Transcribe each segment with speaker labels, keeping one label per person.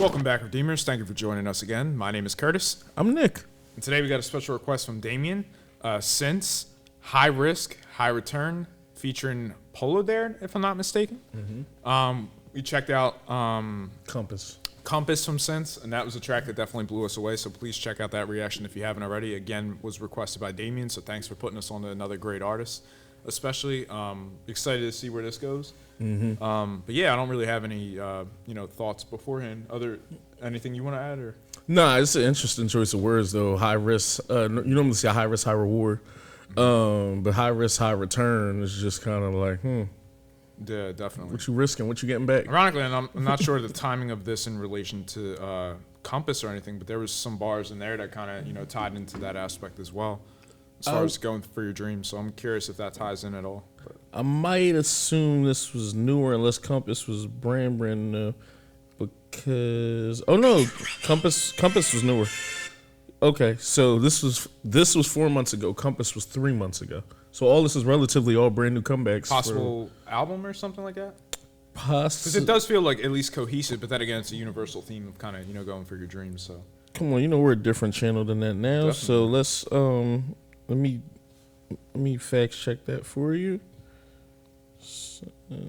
Speaker 1: Welcome back, Redeemers. Thank you for joining us again. My name is Curtis.
Speaker 2: I'm Nick.
Speaker 1: And today we got a special request from Damien. Since High Risk, High Return, featuring Polodared, if I'm not mistaken. We checked out
Speaker 2: Compass
Speaker 1: from Since, and that was a track that definitely blew us away. So please check out that reaction if you haven't already. Again, was requested by Damien, so thanks for putting us on to another great artist. Especially excited to see where this goes. But yeah, I don't really have any thoughts beforehand. Anything you want to add or?
Speaker 2: Nah, it's an interesting choice of words though. High risk. You normally say high risk, high reward. But high risk, high return is just kind of like,
Speaker 1: Yeah, definitely.
Speaker 2: What you risking? What you getting back?
Speaker 1: Ironically, and I'm not sure the timing of this in relation to Compass or anything, but there was some bars in there that kind of tied into that aspect as well. As far as going for your dreams, so I'm curious if that ties in at all. But.
Speaker 2: I might assume this was newer unless Compass was brand new, because Compass was newer. Okay, so this was 4 months ago. Compass was 3 months ago. So all this is relatively all brand new comebacks.
Speaker 1: Possible album or something like that.
Speaker 2: Because
Speaker 1: it does feel like at least cohesive, but then again, it's a universal theme of kind of going for your dreams. So
Speaker 2: come on, we're a different channel than that now. Definitely. So let's Let me fact check that for you. Let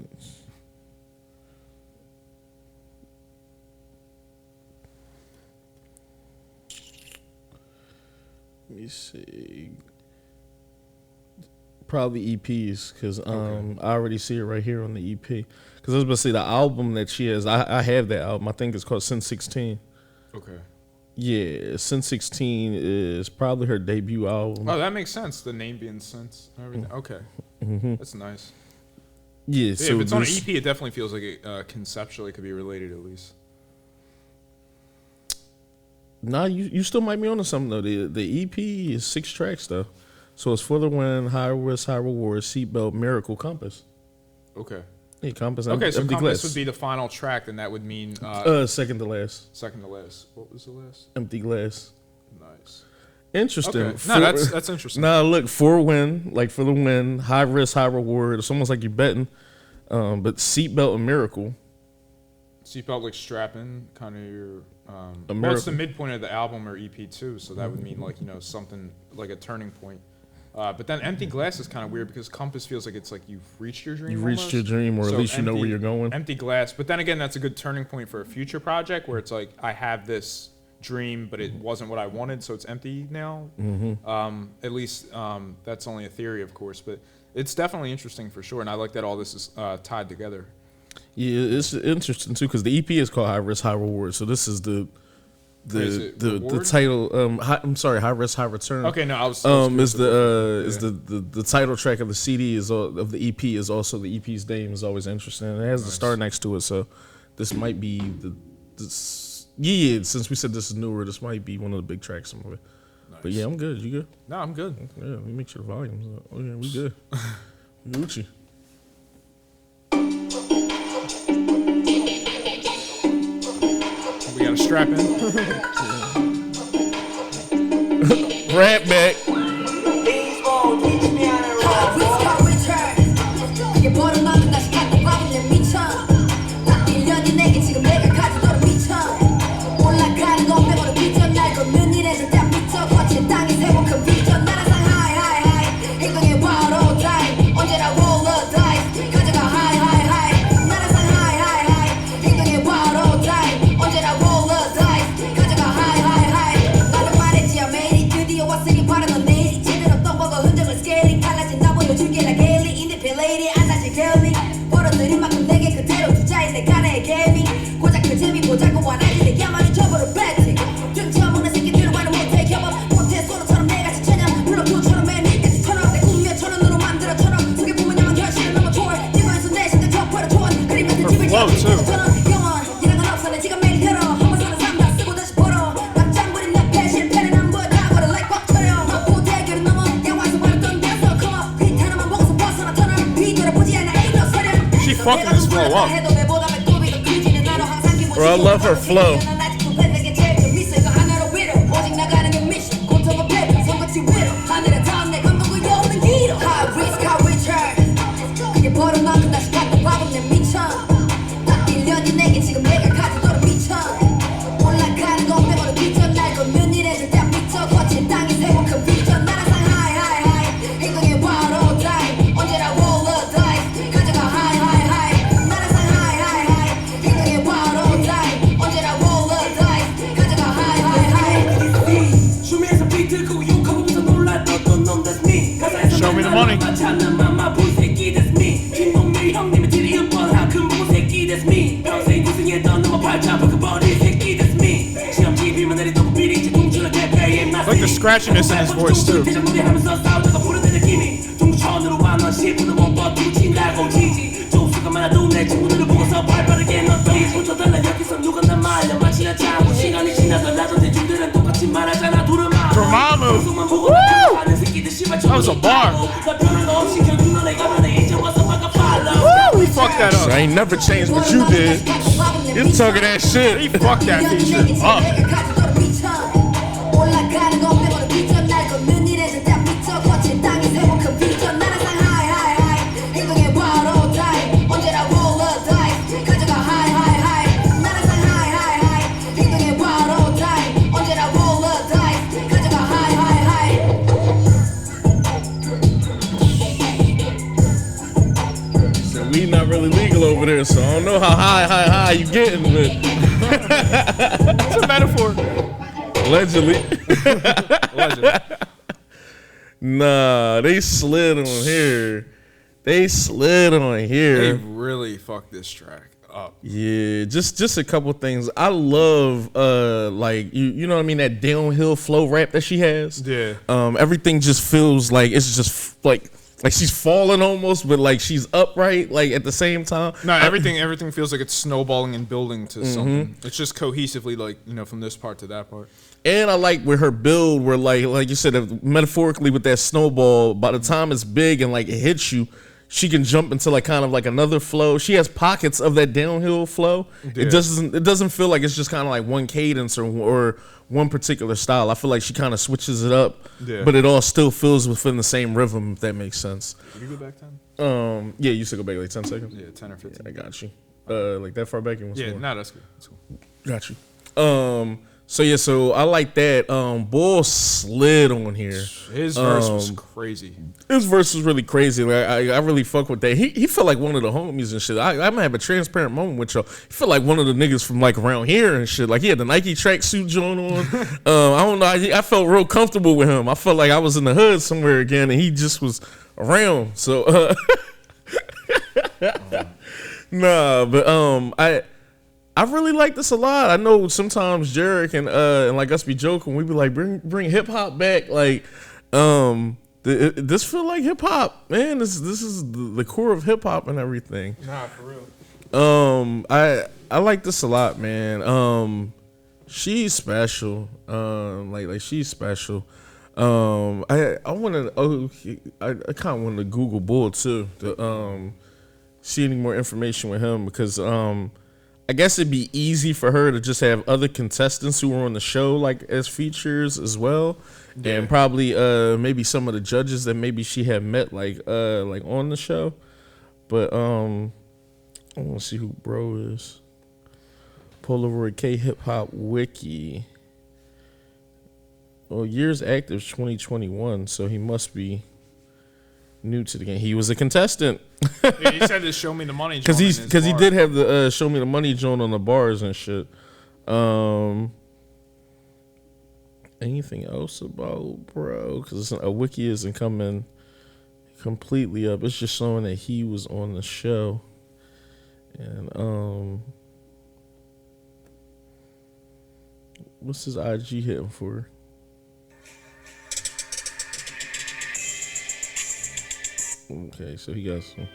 Speaker 2: me see. Probably EPs, because I already see it right here on the EP. Because I was about to say the album that she has, I have that album. I think it's called Sin 16.
Speaker 1: Okay.
Speaker 2: Yeah, Sin 16 is probably her debut album.
Speaker 1: Oh, that makes sense. The name being Sense and everything. Okay. That's nice.
Speaker 2: Yeah, so
Speaker 1: if it's on an EP, it definitely feels like it conceptually could be related at least.
Speaker 2: Nah, you still might be onto something though. The EP is 6 tracks though. So it's For the Win, High Risk, High Reward, Seatbelt, Miracle, Compass.
Speaker 1: Okay.
Speaker 2: Yeah, Compass.
Speaker 1: Okay, so
Speaker 2: Empty
Speaker 1: Compass
Speaker 2: Glass
Speaker 1: would be the final track, and that would mean
Speaker 2: second to last.
Speaker 1: Second to last. What was the last?
Speaker 2: Empty Glass.
Speaker 1: Nice.
Speaker 2: Interesting.
Speaker 1: Okay. No, that's interesting.
Speaker 2: Now look, For the Win, High Risk, High Reward. It's almost like you're betting. But Seatbelt and Miracle.
Speaker 1: Seatbelt like strapping, kind of your.
Speaker 2: Well,
Speaker 1: it's the midpoint of the album or EP too, so that would mean like something like a turning point. But then Empty Glass is kind of weird because Compass feels like it's like you've reached your dream.
Speaker 2: You've reached your dream, or at least you know where you're going.
Speaker 1: Empty Glass, but then again, that's a good turning point for a future project where it's like I have this dream, but it wasn't what I wanted, so it's empty now. At least that's only a theory, of course, but it's definitely interesting for sure, and I like that all this is tied together.
Speaker 2: Yeah, it's interesting too because the EP is called High Risk, High Reward, so this is the title. I'm sorry, High Risk, High Return.
Speaker 1: Okay, no, I was
Speaker 2: is the title track of the CD of the EP is also the EP's name is always interesting. It has the star next to it, so this might be since we said this is newer, this might be one of the big tracks. Some of it. Nice. But yeah, I'm good. You good?
Speaker 1: No, I'm good.
Speaker 2: Yeah, let me make sure the volume's up. Oh yeah, we good. Gucci.
Speaker 1: We got to strap in.
Speaker 2: Right back.
Speaker 1: Flow too. She fucking this flow up.
Speaker 2: Bro, I love her flow.
Speaker 1: scratchiness in his voice too. Dormammu! Woo! That was a bar. Woo! He fucked that up.
Speaker 2: I ain't never changed what you did. You're talking that shit.
Speaker 1: He fucked that feature up.
Speaker 2: We not really legal over there, so I don't know how high you getting, but
Speaker 1: It's a metaphor.
Speaker 2: allegedly.
Speaker 1: Allegedly.
Speaker 2: Nah, they slid on here. They
Speaker 1: really fucked this track up.
Speaker 2: Yeah, just a couple things. I love like you know what I mean, that downhill flow rap that she has.
Speaker 1: Yeah.
Speaker 2: Everything just feels like it's just like she's falling almost, but like she's upright like at the same time.
Speaker 1: No, everything feels like it's snowballing and building to something. It's just cohesively, like, you know, from this part to that part.
Speaker 2: And I like with her build where like you said, metaphorically with that snowball, by the time it's big and like it hits you, she can jump into like kind of like another flow. She has pockets of that downhill flow.
Speaker 1: Yeah.
Speaker 2: It doesn't feel like it's just kind of like one cadence or one particular style. I feel like she kind of switches it up, but it all still feels within the same rhythm, if that makes sense.
Speaker 1: Did you go back 10?
Speaker 2: Yeah, you said go back like 10 seconds.
Speaker 1: Yeah, 10 or 15.
Speaker 2: Yeah, I got you. Like that far back you want some more?
Speaker 1: Nah, that's good. That's cool.
Speaker 2: Got you. So I like that. Bull slid on here.
Speaker 1: His verse was crazy.
Speaker 2: His verse was really crazy. Like, I really fuck with that. He felt like one of the homies and shit. I might have a transparent moment with y'all. He felt like one of the niggas from like around here and shit. Like he had the Nike tracksuit joint on. I don't know. I felt real comfortable with him. I felt like I was in the hood somewhere again, and he just was around. So nah, but I really like this a lot. I know sometimes Jarek and like us be joking. We be like, bring hip hop back. Like, this feel like hip hop, man. This is the core of hip hop and everything.
Speaker 1: Nah, for real.
Speaker 2: I like this a lot, man. She's special. Like she's special. I wanted. I kind of wanted to Google Bull too to see any more information with him because I guess it'd be easy for her to just have other contestants who were on the show like as features as well, and probably maybe some of the judges that maybe she had met like on the show. But I want to see who bro is. Polaroid K Hip Hop Wiki. Well, years active 2021, so he must be new to the game. He was a contestant.
Speaker 1: Yeah, he said to show me the money
Speaker 2: because he did have the show me the money joint on the bars and shit. Anything else about bro? Because a wiki isn't coming completely up. It's just showing that he was on the show. And what's his IG hitting for? Okay, so he got some.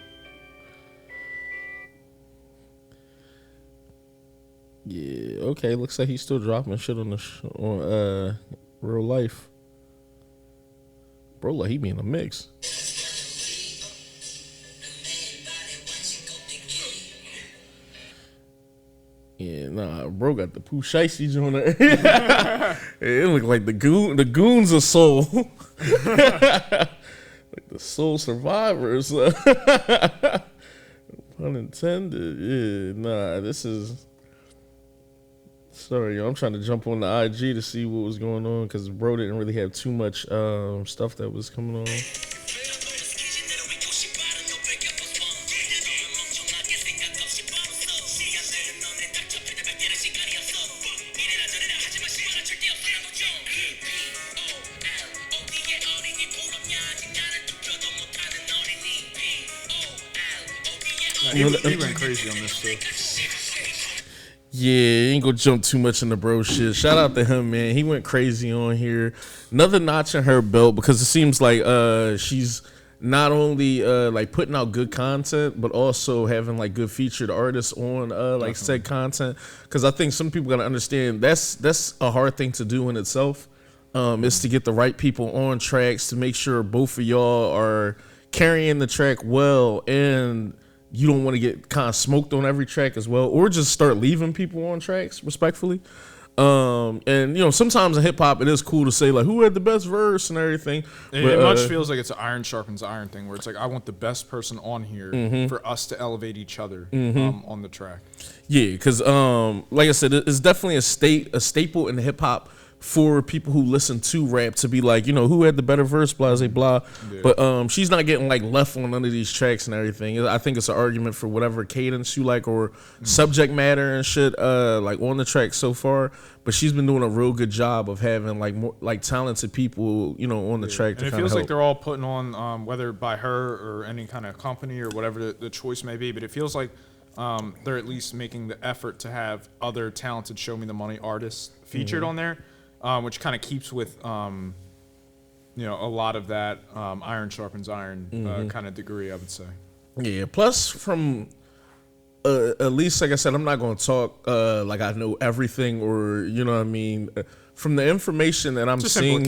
Speaker 2: Yeah, okay. Looks like he's still dropping shit on on real life. Bro, like he be in a mix. Yeah, nah, bro got the Pooh Shiesty on there. It look like the goons of soul. Like the soul survivors. Pun intended. Yeah, nah, this is. Sorry, yo, I'm trying to jump on the IG to see what was going on because bro didn't really have too much stuff that was coming on.
Speaker 1: He went crazy on this too.
Speaker 2: Yeah, ain't gonna jump too much in the bro shit. Shout out to him, man. He went crazy on here. Another notch in her belt because it seems like she's not only like putting out good content, but also having like good featured artists on like said content. Because I think some people gotta understand that's a hard thing to do in itself. Is to get the right people on tracks to make sure both of y'all are carrying the track well, and you don't want to get kind of smoked on every track as well, or just start leaving people on tracks respectfully. And you know, sometimes in hip hop it is cool to say like who had the best verse and everything.
Speaker 1: It much feels like it's an iron sharpens iron thing, where it's like I want the best person on here for us to elevate each other on the track. Yeah, because like I said, it's definitely a staple in hip hop for people who listen to rap to be like, you know, who had the better verse, blah, blah, blah. Yeah. But she's not getting like left on none of these tracks and everything. I think it's an argument for whatever cadence you like or subject matter and shit like on the track so far. But she's been doing a real good job of having like more like talented people, you know, on the track. And it feels like they're all putting on whether by her or any kind of company or whatever the choice may be. But it feels like they're at least making the effort to have other talented Show Me the Money artists featured on there. Which kind of keeps with, you know, a lot of that iron sharpens iron kind of degree, I would say.
Speaker 2: Yeah. Plus, from at least, like I said, I'm not going to talk like I know everything, or you know what I mean. From the information that I'm seeing,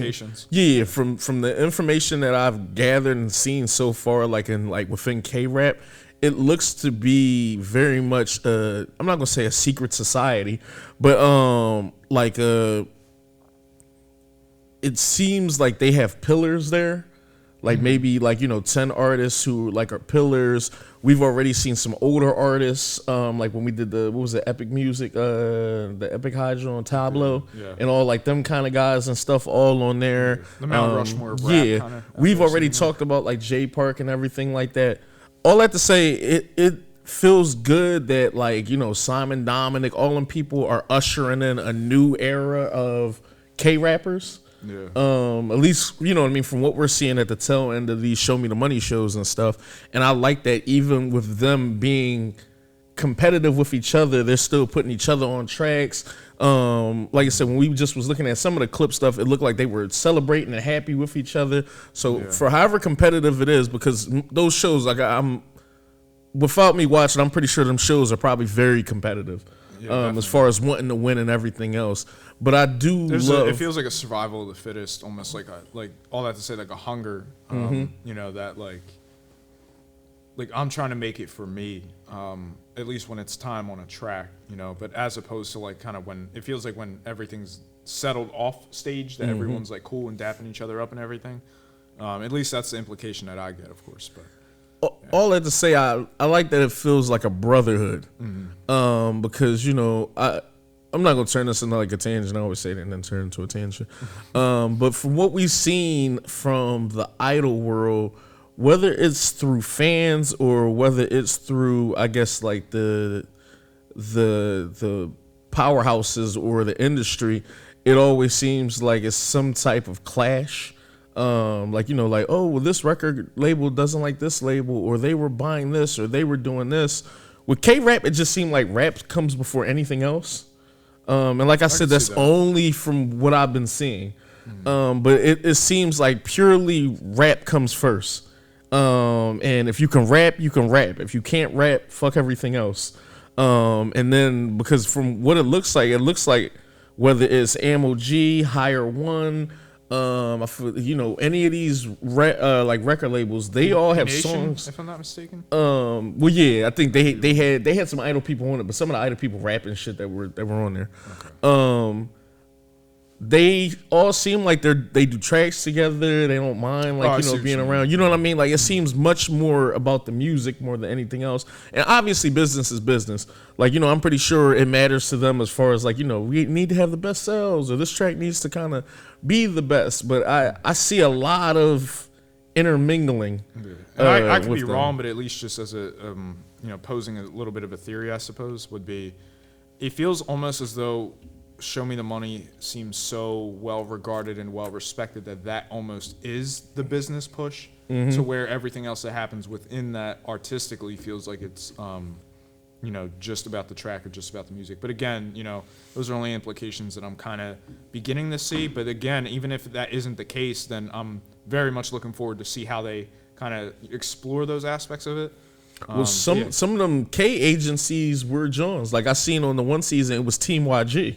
Speaker 2: yeah, from the information that I've gathered and seen so far, like within K-rap, it looks to be very much. I'm not going to say a secret society, but like a. It seems like they have pillars there, like maybe like, you know, 10 artists who like are pillars. We've already seen some older artists, like when we did the Epic Music, the Epic Hydro and Tableau, and all like them kind of guys and stuff all on there.
Speaker 1: The Mount Rushmore of rap kinda,
Speaker 2: we've already talked about like Jay Park and everything like that. All that to say, it feels good that like, you know, Simon, Dominic, all them people are ushering in a new era of K-rappers. Yeah. At least, you know what I mean, from what we're seeing at the tail end of these Show Me the Money shows and stuff. And I like that even with them being competitive with each other, they're still putting each other on tracks. Like I said, when we just was looking at some of the clip stuff, it looked like they were celebrating and happy with each other. So for however competitive it is, because those shows, like I'm without me watching, I'm pretty sure them shows are probably very competitive. As far as wanting to win and everything else. But I do love...
Speaker 1: it feels like a survival of the fittest, almost like all that to say, like a hunger, you know, that like I'm trying to make it for me, at least when it's time on a track, you know, but as opposed to like kind of when, it feels like when everything's settled off stage, that everyone's like cool and dapping each other up and everything. At least that's the implication that I get, of course, but...
Speaker 2: All that to say, I like that it feels like a brotherhood, because, you know, I'm not going to turn this into like a tangent. I always say that and then turn into a tangent. But from what we've seen from the idol world, whether it's through fans or whether it's through, I guess, like the powerhouses or the industry, it always seems like it's some type of clash. Like, you know, like, oh, well, this record label doesn't like this label, or they were buying this, or they were doing this. With K-rap, it just seemed like rap comes before anything else. And like I said, that's only from what I've been seeing. But it seems like purely rap comes first. And if you can rap, you can rap. If you can't rap, fuck everything else. And then, because from what it looks like whether it's Ammo G, Higher One, you know, any of these like record labels, they all have
Speaker 1: Nation,
Speaker 2: songs.
Speaker 1: If I'm not mistaken.
Speaker 2: Well, yeah, I think they had some idol people on it, but some of the idol people rapping shit that were on there. Okay. They all seem like they do tracks together. They don't mind like, you know, being around. You know what I mean? Like, it seems much more about the music more than anything else. And obviously business is business. Like, you know, I'm pretty sure it matters to them as far as like, you know, we need to have the best sales, or this track needs to kind of be the best. But I see a lot of intermingling.
Speaker 1: And I could be wrong, but at least just as a you know, posing a little bit of a theory, I suppose, would be, it feels almost as though Show Me the Money seems so well regarded and well respected that almost is the business push, to where everything else that happens within that artistically feels like it's just about the track or just about the music. But again, those are only implications that I'm kind of beginning to see. But again, even if that isn't the case, then I'm very much looking forward to see how they kind of explore those aspects of it.
Speaker 2: Well, some of them K agencies were Johns. Like I seen on the one season, it was Team YG.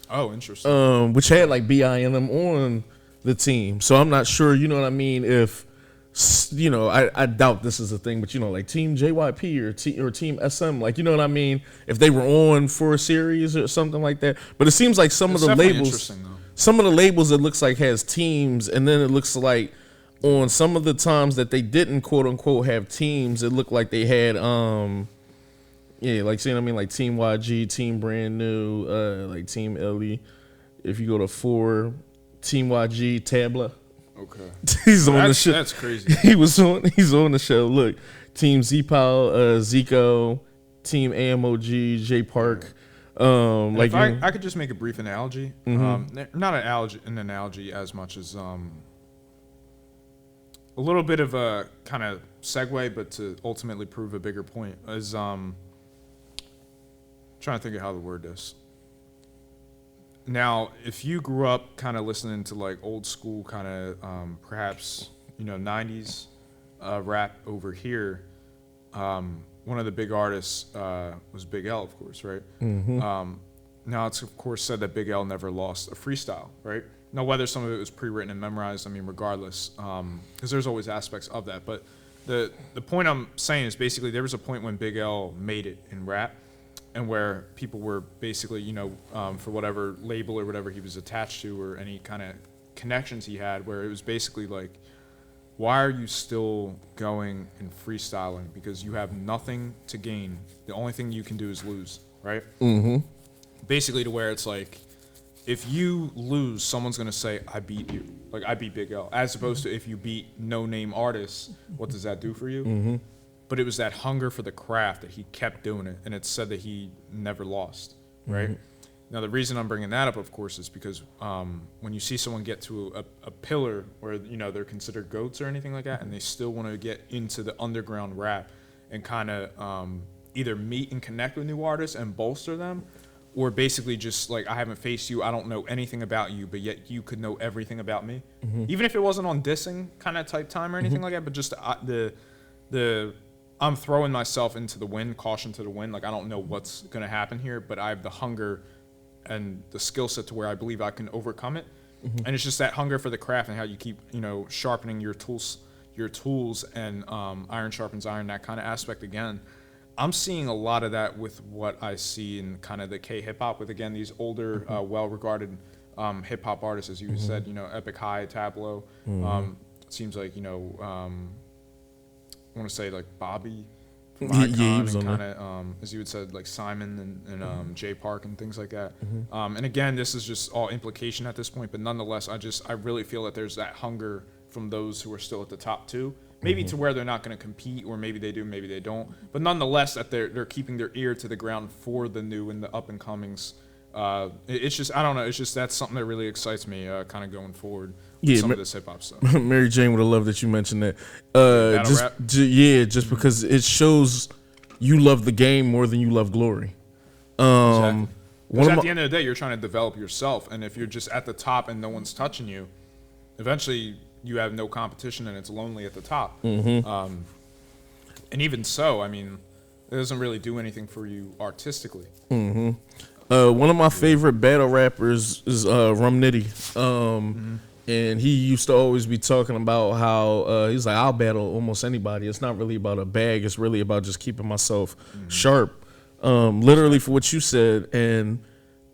Speaker 1: Oh, interesting.
Speaker 2: Which had like BI and them on the team. So I'm not sure, you know what I mean, if I doubt this is a thing, but like Team JYP or Team SM, like, you know what I mean, if they were on for a series or something like that. But it seems like some of the labels, it looks like has teams, and then it looks like on some of the times that they didn't quote unquote have teams, it looked like they had like, see what I mean, like Team YG, Team Brand New, like Team Ellie. If you go to 4, Team YG, Tabla.
Speaker 1: Okay.
Speaker 2: He's on the show.
Speaker 1: That's crazy.
Speaker 2: He's on the show. Look, Team Z-Pal, Zico, Team AMOG, J Park.
Speaker 1: Like if I could just make a brief analogy. Not an analogy as much as a little bit of a kind of segue, but to ultimately prove a bigger point is trying to think of how to word this. Now, if you grew up kind of listening to like old school kind of perhaps 90s rap over here, one of the big artists was Big L, of course, right? Now it's of course said that Big L never lost a freestyle, right? Now whether some of it was pre-written and memorized, I mean, regardless, because there's always aspects of that. But the point I'm saying is basically there was a point when Big L made it in rap, and where people were basically, for whatever label or whatever he was attached to or any kind of connections he had, where it was basically like, why are you still going and freestyling? Because you have nothing to gain. The only thing you can do is lose, right? Basically to where it's like, if you lose, someone's going to say, I beat you. Like, I beat Big L. As opposed to if you beat no-name artists, what does that do for you? But it was that hunger for the craft that he kept doing it, and it said that he never lost, right? Now, the reason I'm bringing that up, of course, is because when you see someone get to a pillar where, they're considered GOATs or anything like that, and they still want to get into the underground rap and kind of either meet and connect with new artists and bolster them, or basically just like, I haven't faced you, I don't know anything about you, but yet you could know everything about me. Even if it wasn't on dissing kind of type time or anything like that, but just the I'm throwing myself into the wind, caution to the wind. Like, I don't know what's going to happen here, but I have the hunger and the skill set to where I believe I can overcome it. And it's just that hunger for the craft and how you keep, sharpening your tools and iron sharpens iron, that kind of aspect again. I'm seeing a lot of that with what I see in kind of the K-hip-hop with, again, these older, well-regarded hip-hop artists, as you said, Epic High, Tableau. It seems like, I want to say like Bobby from Icon, and kind of as you had said, like Simon and J Park and things like that. And again, this is just all implication at this point, but nonetheless, I really feel that there's that hunger from those who are still at the top too. Maybe to where they're not going to compete, or maybe they do, maybe they don't. But nonetheless, that they're keeping their ear to the ground for the new and the up and comings. It's just, I don't know. It's just, that's something that really excites me, kind of going forward. Some of this hip hop stuff.
Speaker 2: Mary Jane would have loved that you mentioned that. Just because it shows you love the game more than you love glory.
Speaker 1: Exactly. Because at the end of the day, you're trying to develop yourself, and if you're just at the top and no one's touching you, eventually you have no competition and it's lonely at the top. And even so, I mean, it doesn't really do anything for you artistically.
Speaker 2: One of my favorite battle rappers is Rum Nitty. And he used to always be talking about how he's like, I'll battle almost anybody. It's not really about a bag. It's really about just keeping myself sharp. Literally for what you said. And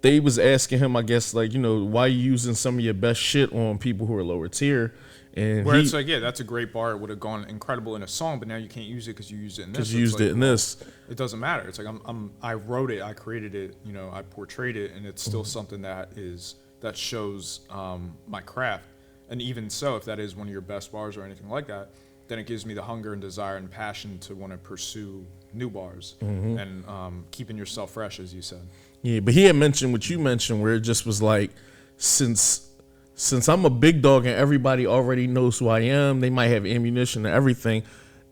Speaker 2: they was asking him, I guess, like, why you using some of your best shit on people who are lower tier? And
Speaker 1: where it's like, yeah, that's a great bar. It would have gone incredible in a song, but now you can't use it because you used it in this.
Speaker 2: Because you used it in this.
Speaker 1: It doesn't matter. It's like I wrote it, I created it, I portrayed it, and it's still something that shows my craft. And even so, if that is one of your best bars or anything like that, then it gives me the hunger and desire and passion to want to pursue new bars and keeping yourself fresh, as you said.
Speaker 2: Yeah, but he had mentioned what you mentioned, where it just was like, since I'm a big dog and everybody already knows who I am, they might have ammunition and everything.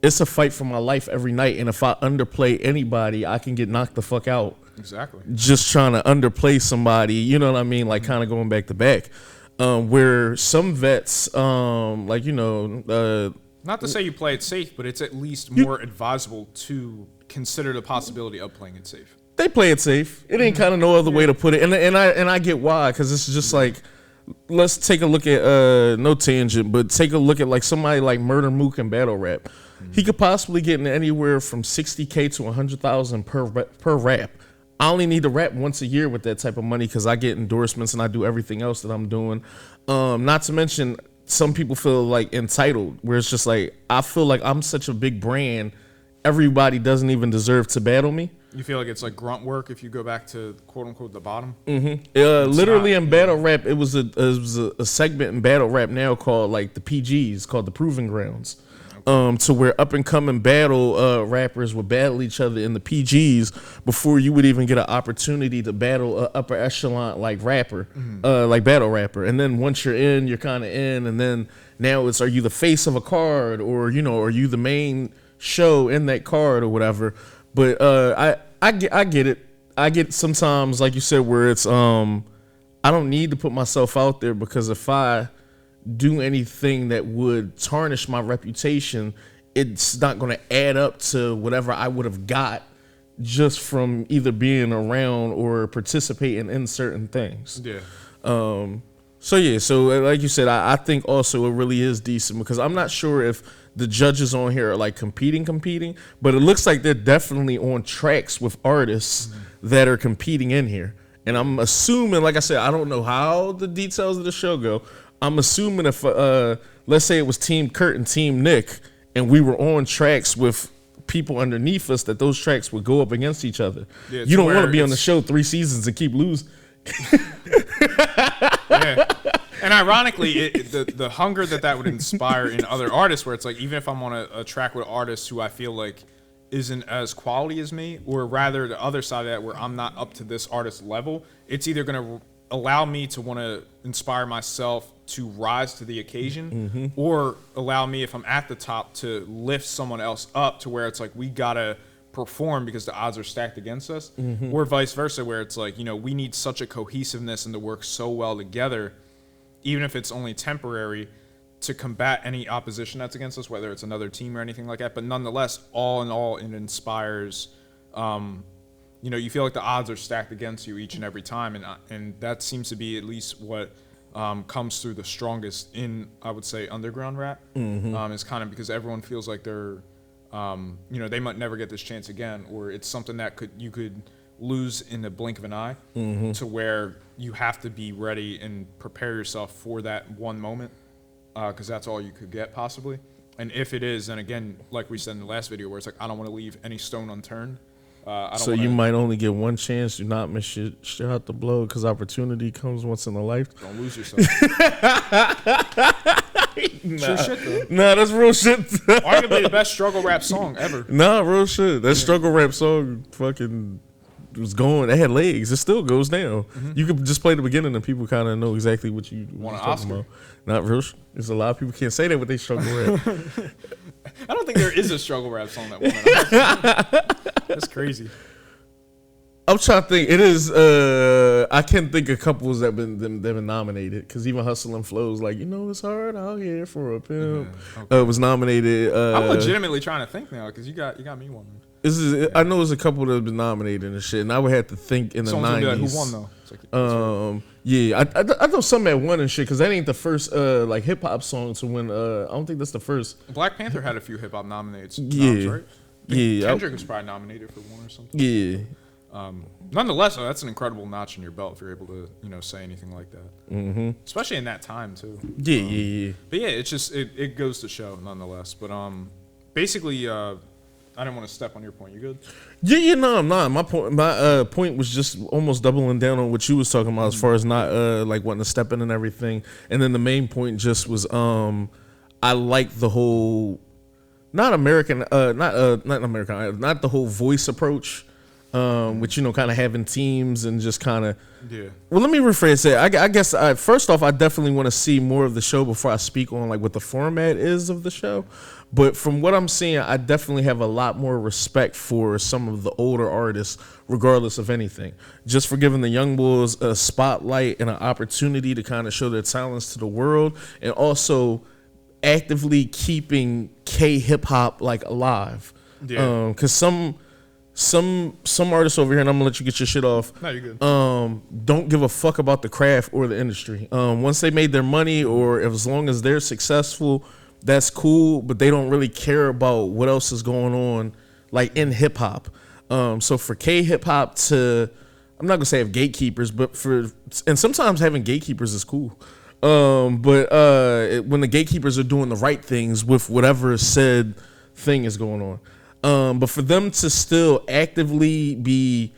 Speaker 2: it's a fight for my life every night. And if I underplay anybody, I can get knocked the fuck out.
Speaker 1: Exactly.
Speaker 2: Just trying to underplay somebody, you know what I mean? Like kind of going back to back. Where some vets, like, you know,
Speaker 1: not to say you play it safe, but it's at least more advisable to consider the possibility of playing it safe.
Speaker 2: They play it safe. It ain't kind of no other way to put it. And I get why, because it's just like, let's take a look at, no tangent, but take a look at like somebody like Murder Mook and Battle Rap. He could possibly get in anywhere from $60K to $100,000 per rap. I only need to rap once a year with that type of money because I get endorsements and I do everything else that I'm doing. Not to mention, some people feel like entitled, where it's just like, I feel like I'm such a big brand, everybody doesn't even deserve to battle me.
Speaker 1: You feel like it's like grunt work if you go back to quote unquote the bottom?
Speaker 2: Literally in battle rap, it was a segment in battle rap now called like the PGs, called the Proving Grounds. To where up and coming battle rappers would battle each other in the PGs before you would even get an opportunity to battle a upper echelon like rapper, like battle rapper. And then once you're in, you're kind of in. And then now it's, are you the face of a card, or you know, are you the main show in that card or whatever? But I get it. I get sometimes, like you said, where it's I don't need to put myself out there, because if I do anything that would tarnish my reputation, it's not going to add up to whatever I would have got just from either being around or participating in certain things.
Speaker 1: Yeah.
Speaker 2: So like you said, I think also it really is decent, because I'm not sure if the judges on here are like competing, but it looks like they're definitely on tracks with artists that are competing in here. And I'm assuming, like I said, I don't know how the details of the show go. I'm assuming if, let's say it was Team Kurt and Team Nick, and we were on tracks with people underneath us, that those tracks would go up against each other. Yeah, you don't want to be on the show 3 seasons and keep losing.
Speaker 1: Yeah. And ironically, the hunger that would inspire in other artists, where it's like, even if I'm on a track with artists who I feel like isn't as quality as me, or rather the other side of that, where I'm not up to this artist level, it's either going to allow me to want to inspire myself to rise to the occasion, or allow me, if I'm at the top, to lift someone else up to where it's like, we got to perform because the odds are stacked against us, or vice versa, where it's like, you know, we need such a cohesiveness and to work so well together, even if it's only temporary, to combat any opposition that's against us, whether it's another team or anything like that. But nonetheless, all in all, it inspires, you know, you feel like the odds are stacked against you each and every time. And that seems to be at least what comes through the strongest in, I would say, underground rap. Is kind of because everyone feels like they're, you know, they might never get this chance again, or it's something that you could lose in the blink of an eye, to where you have to be ready and prepare yourself for that one moment, because that's all you could get possibly. And if it is, then again, like we said in the last video, where it's like, I don't want to leave any stone unturned.
Speaker 2: So you might only get one chance. Do not miss your shot to blow, because opportunity comes once in a lifetime.
Speaker 1: Don't lose yourself. True shit, though.
Speaker 2: Nah, that's real shit.
Speaker 1: Arguably the best struggle rap song ever.
Speaker 2: Nah, real shit. That struggle rap song fucking was going. It had legs. It still goes now. You could just play the beginning and people kind of know exactly what you
Speaker 1: want to
Speaker 2: talking about. Not real. There's a lot of people can't say that with they struggle rap.
Speaker 1: I don't think there is a struggle rap song that won it. That's crazy.
Speaker 2: I'm trying to think. It is. I can't think of couples that been nominated, because even Hustle and Flow's like, you know, it's hard out here for a pimp. Was nominated.
Speaker 1: I'm legitimately trying to think now, because you got me one.
Speaker 2: I know there's a couple that have been nominated and shit, and I would have to think in the 90s.
Speaker 1: Like, who won though?
Speaker 2: Yeah, I know some that won and shit, because that ain't the first like hip hop song to win. I don't think that's the first.
Speaker 1: Black Panther had a few hip hop nominates.
Speaker 2: Yeah,
Speaker 1: right? Kendrick was probably nominated for one or something.
Speaker 2: Yeah.
Speaker 1: Nonetheless, though, that's an incredible notch in your belt if you're able to, you know, say anything like that. Especially in that time too.
Speaker 2: Yeah.
Speaker 1: But yeah, it's just it goes to show, nonetheless. But basically, I didn't want to step on your point. You good?
Speaker 2: Yeah, no, I'm not. My point was just almost doubling down on what you was talking about, as far as not like wanting to step in and everything. And then the main point just was I like the whole not the whole voice approach. Which, kind of having teams and just kind of.
Speaker 1: Yeah.
Speaker 2: Well, let me rephrase it. I guess first off, I definitely want to see more of the show before I speak on like what the format is of the show. But from what I'm seeing, I definitely have a lot more respect for some of the older artists, regardless of anything. Just for giving the young boys a spotlight and an opportunity to kind of show their talents to the world, and also actively keeping K hip hop like alive.
Speaker 1: Yeah.
Speaker 2: Because some artists over here, and I'm gonna let you get your shit off.
Speaker 1: No, you're good.
Speaker 2: Don't give a fuck about the craft or the industry. Once they made their money, or as long as they're successful, that's cool. But they don't really care about what else is going on, like in hip hop. So for K hip hop to, I'm not gonna say have gatekeepers, but and sometimes having gatekeepers is cool. When the gatekeepers are doing the right things with whatever said thing is going on. But for them to still actively be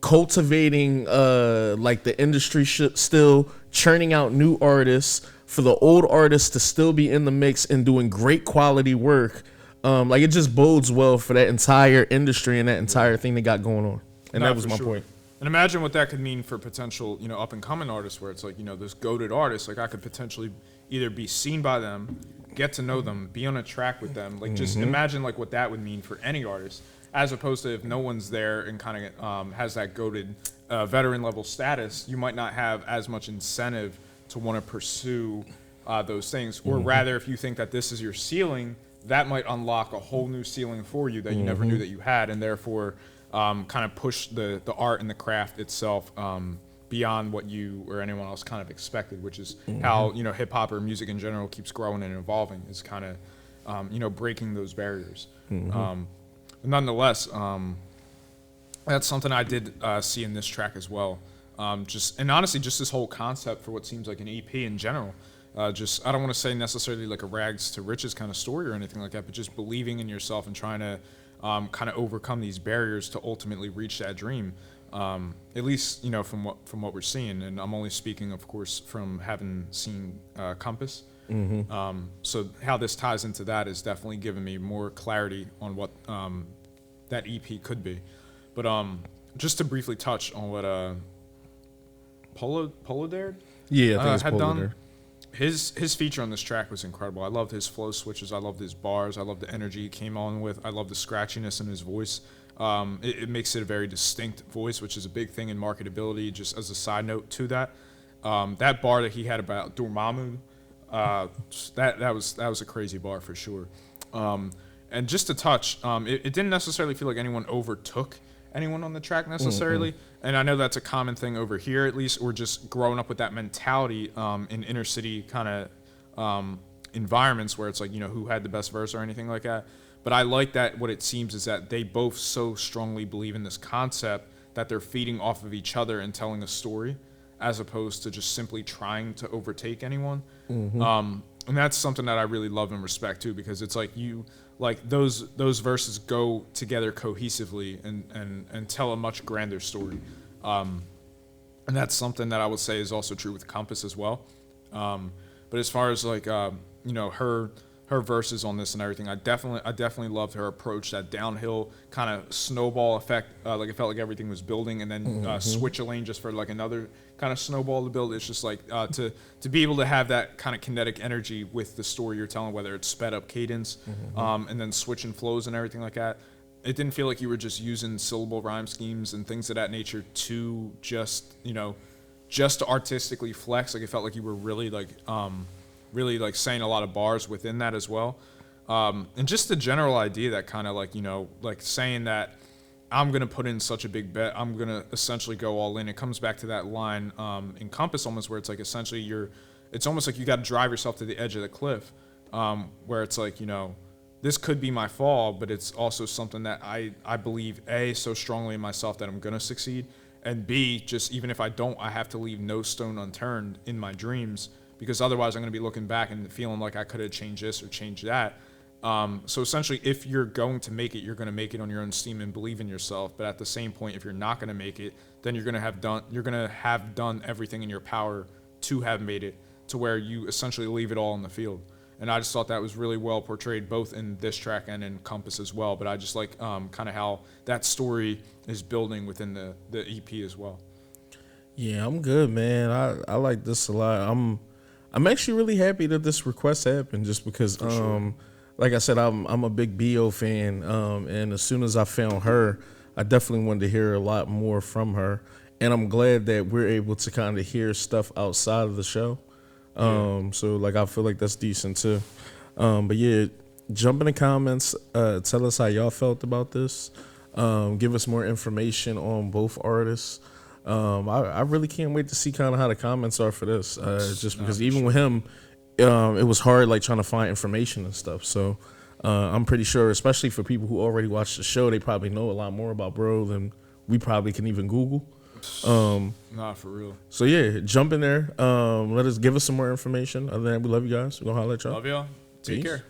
Speaker 2: cultivating like the industry still churning out new artists, for the old artists to still be in the mix and doing great quality work, like it just bodes well for that entire industry and that entire thing they got going on. And that was my point.
Speaker 1: And imagine what that could mean for potential, up and coming artists, where it's like, those goated artists, like I could potentially either be seen by them, get to know them, be on a track with them. Like just imagine like what that would mean for any artist, as opposed to if no one's there and kind of has that goated veteran level status, you might not have as much incentive to want to pursue those things. Or rather, if you think that this is your ceiling, that might unlock a whole new ceiling for you that you never knew that you had, and therefore kind of push the art and the craft itself beyond what you or anyone else kind of expected, which is how hip hop or music in general keeps growing and evolving, is kind of breaking those barriers. Nonetheless, that's something I did see in this track as well. And honestly, just this whole concept for what seems like an EP in general. I don't want to say necessarily like a rags to riches kind of story or anything like that, but just believing in yourself and trying to kind of overcome these barriers to ultimately reach that dream. At least, from what we're seeing, and I'm only speaking, of course, from having seen Compass. So how this ties into that is definitely giving me more clarity on what that EP could be. But just to briefly touch on what Polodared
Speaker 2: Yeah, I think it's
Speaker 1: had
Speaker 2: Polodared.
Speaker 1: done. His feature on this track was incredible. I loved his flow switches. I loved his bars. I loved the energy he came on with. I loved the scratchiness in his voice. It makes it a very distinct voice, which is a big thing in marketability. Just as a side note to that, that bar that he had about Dormammu, that was a crazy bar for sure. And just to touch, it didn't necessarily feel like anyone overtook anyone on the track necessarily. And I know that's a common thing over here, at least, or just growing up with that mentality in inner city kind of environments where it's like, who had the best verse or anything like that. But I like that what it seems is that they both so strongly believe in this concept that they're feeding off of each other and telling a story, as opposed to just simply trying to overtake anyone. And that's something that I really love and respect too, because it's like those verses go together cohesively and tell a much grander story. And that's something that I would say is also true with Compass as well. But as far as like her verses on this and everything, I definitely loved her approach, that downhill kind of snowball effect. Like it felt like everything was building, and then switch a lane just for like another kind of snowball to build. It's just like to be able to have that kind of kinetic energy with the story you're telling, whether it's sped up cadence, and then switching flows and everything like that. It didn't feel like you were just using syllable rhyme schemes and things of that nature to just to artistically flex. Like it felt like you were really like saying a lot of bars within that as well. And just the general idea that kind of like, like saying that I'm going to put in such a big bet, I'm going to essentially go all in. It comes back to that line in Compass almost, where it's like essentially it's almost like you got to drive yourself to the edge of the cliff, where it's like, this could be my fall, but it's also something that I believe, A, so strongly in myself that I'm going to succeed, and B, just even if I don't, I have to leave no stone unturned in my dreams, because otherwise I'm going to be looking back and feeling like I could have changed this or changed that. So essentially, if you're going to make it, you're going to make it on your own steam and believe in yourself. But at the same point, if you're not going to make it, then you're going to have done everything in your power to have made it, to where you essentially leave it all in the field. And I just thought that was really well portrayed both in this track and in Compass as well. But I just like kind of how that story is building within the EP as well.
Speaker 2: Yeah, I'm good, man. I like this a lot. I'm actually really happy that this request happened, just because
Speaker 1: sure.
Speaker 2: like I said, I'm a big Bo fan, and as soon as I found her, I definitely wanted to hear a lot more from her, and I'm glad that we're able to kind of hear stuff outside of the show. So like I feel like that's decent too. But yeah, jump in the comments, tell us how y'all felt about this. Give us more information on both artists. I really can't wait to see kind of how the comments are for this. Just because even with him, it was hard like trying to find information and stuff. So I'm pretty sure, especially for people who already watched the show, they probably know a lot more about Bro than we probably can even Google.
Speaker 1: Nah, for real.
Speaker 2: So yeah, jump in there. Give us some more information. Other than that, we love you guys. We're gonna holler at y'all.
Speaker 1: Love y'all. Take
Speaker 2: Peace.
Speaker 1: care.